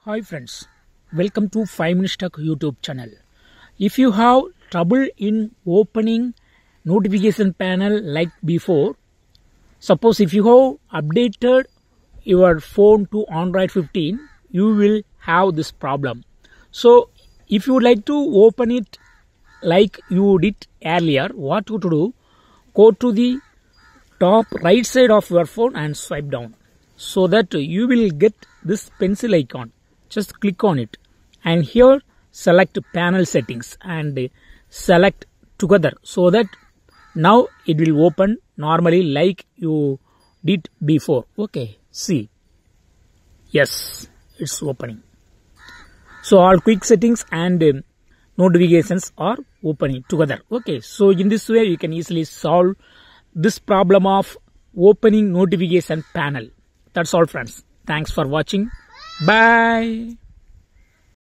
Hi friends, welcome to 5 Minutes Tech YouTube channel. If you have trouble in opening notification panel like before, suppose if you have updated your phone to Android 15, you will have this problem. So if you would like to open it like you did earlier, what you to do, go to the top right side of your phone and swipe down so that you will get this pencil icon. Just click on it and here select panel settings and select together so that now it will open normally like you did before. Okay, see, yes, it's opening. So all quick settings and notifications are opening together. Okay, so in this way you can easily solve this problem of opening notification panel. That's all friends. Thanks for watching. Bye.